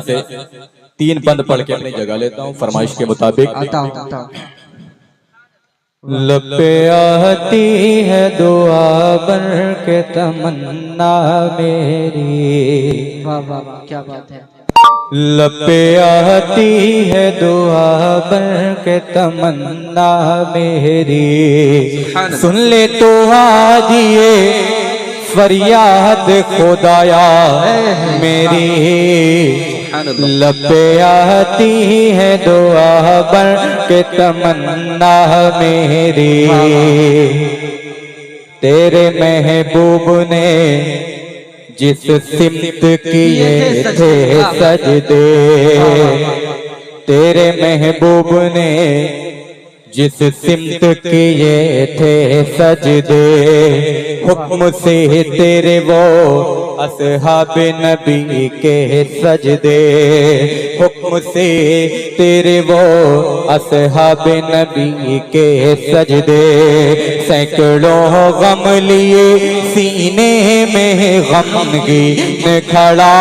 से 3 बंद पढ़ के अपनी जगह लेता हूँ फरमाइश के मुताबिक। लब पे आती है दुआ बन के तमन्ना मेरी। वाह वाह वाह, क्या बात है। लब पे आती है दुआ बन के तमन्ना मेरी। सुन ले तो आज ये फरियाद खुदाया मेरी। लब पे आती है दुआ बन के तमन्ना मेरी। तेरे महबूब ने जिस सिमत किए थे सजदे, तेरे महबूब ने जिस सिमत किए थे सजदे, हुक्म से तेरे वो असहाब नबी के सजदे, हुक्म से तेरे वो असहाब नबी के सजदे। सैकड़ों गम लिए सीने में गमगी ने खड़ा,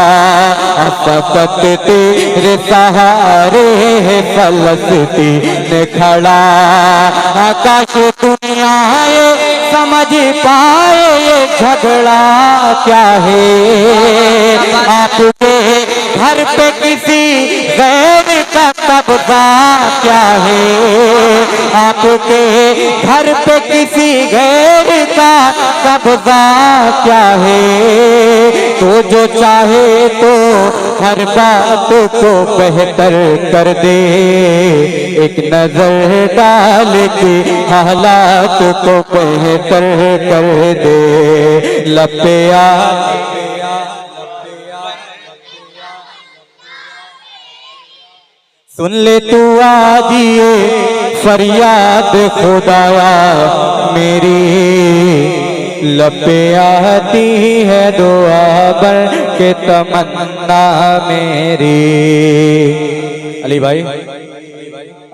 फकत तेरे सहारे फलस्तीन खड़ा। आकाश दुनिया समझ पाए ये झगड़ा क्या है। आपके घर पे किसी गैर का कब्जा क्या है। आपके घर पे किसी गैर का कब्जा क्या है। तो जो चाहे तो हर बात को बेहतर कर दे, एक नजर डाल के हालात को बेहतर कर दे। लपिया सुन ले तू आज ये फरियाद खुदाया मेरी। लब पे आती है दुआ बन के तमन्ना मेरी। अली भाई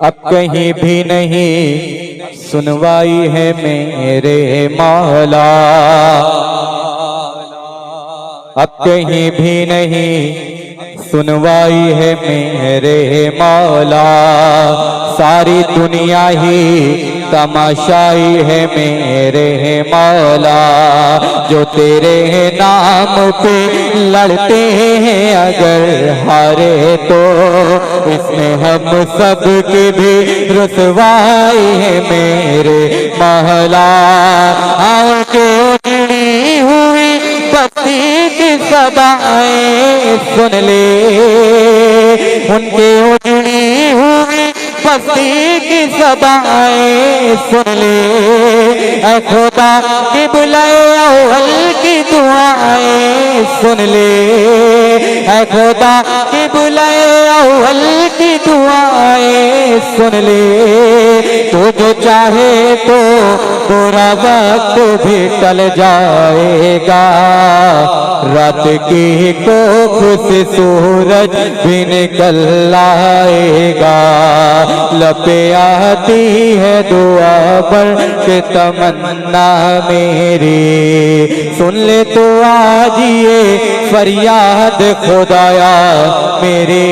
अब कहीं भी नहीं सुनवाई है मेरे मौला। अब कहीं भी नहीं सुनवाई है मेरे मौला। सारी दुनिया ही तमाशाई है मेरे मौला। जो तेरे नाम पे लड़ते हैं अगर हारे तो, इसमें हम सब की भी रुसवाई है मेरे मौला। आंखें उजड़ी हुई बस्ती की सदाएं सुन ले, उनके उजड़ी हुई बस्ती की सदाएं सुन ले। ऐ खुदा की बुलाए अव्वल की दुआएं सुन ले। ऐ खुदा की बुलाए अव्वल की दुआएं सुन ले। तो जो चाहे तो बुरा वक्त भी टल जाएगा, रात की कोख से सूरज भी निकल आएगा। लब पे आती है दुआ बन के तमन्ना मेरी। सुन ले तो आज ये फरियाद खुदाया मेरी।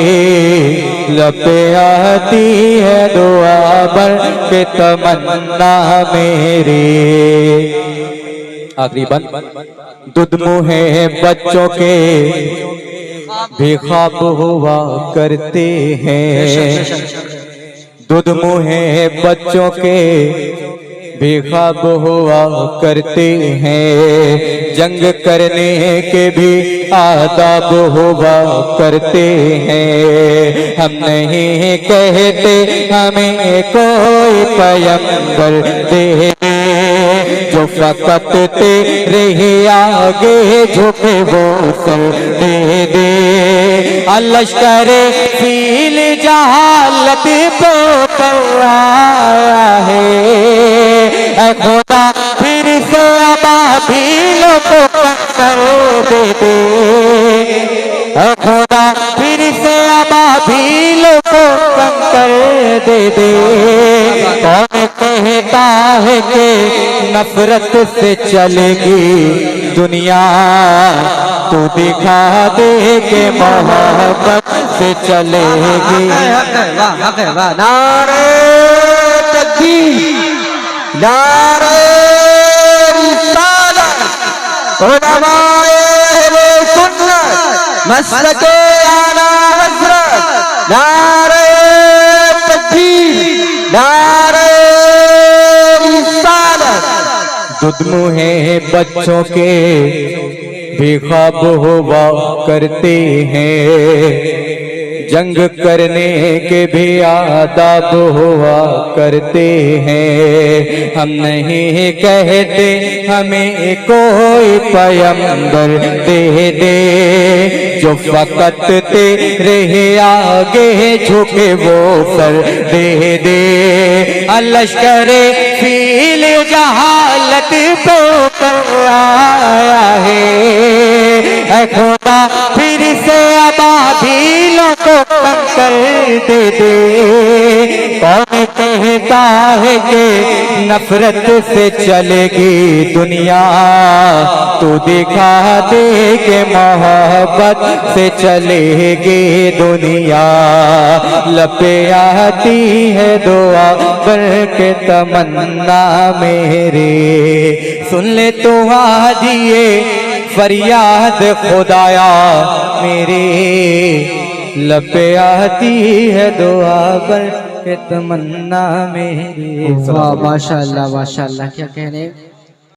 लब पे आती है दुआ बन के तमन्ना मेरी। आखिरी बंद। दूध मुहे बच्चों के भी ख्वाब हुआ करते हैं। दूध मुहे बच्चों के भी ख्वाब हुआ करते हैं। जंग करने के भी आदाब हुआ करते हैं। हम नहीं कहते हमें कोई पैगंबर दे, जो फकत तेरे ही आगे झुके वो सर दे दे। लश्कर फील जहालत पे आया है। ऐ खुदा फिर से अबाबीलों को कंकर दे दे। ऐ खुदा फिर से अबाबीलों को कंकर दे दे। कौन कहता है कि नफरत से चलेगी दुनिया, तू दिखा दे के मोहब्बत से चलेगी। वाह नारे तकबीर, नारे रिसालत, उलमाए अहले सुन्नत, मसलके आला हज़रत, नारे तकबीर, नारे रिसालत। दुधमुहे बच्चों के भी ख्वाब हुआ करते हैं, जंग करने के भी आदाब हुआ करते हैं। हम नहीं कहते हमें कोई पैगंबर दे दे, जो फकत तेरे आगे झुके वो सर दे दे। लश्करे फील जहालत पे आया है खुदा, फिर से अबादीलों को कर दे दे। कौन कहता है कि नफरत से चलेगी दुनिया, तू दिखा दे के मोहब्बत से चलेगी दुनिया। लपे आती है दुआ करके तमन्ना मेरे, सुन ले तू आज ये फरियाद खुदाया मेरे। लपे आती है दुआ करके तमन्ना मेरी। वाह माशाल्लाह माशाल्लाह, क्या कहने।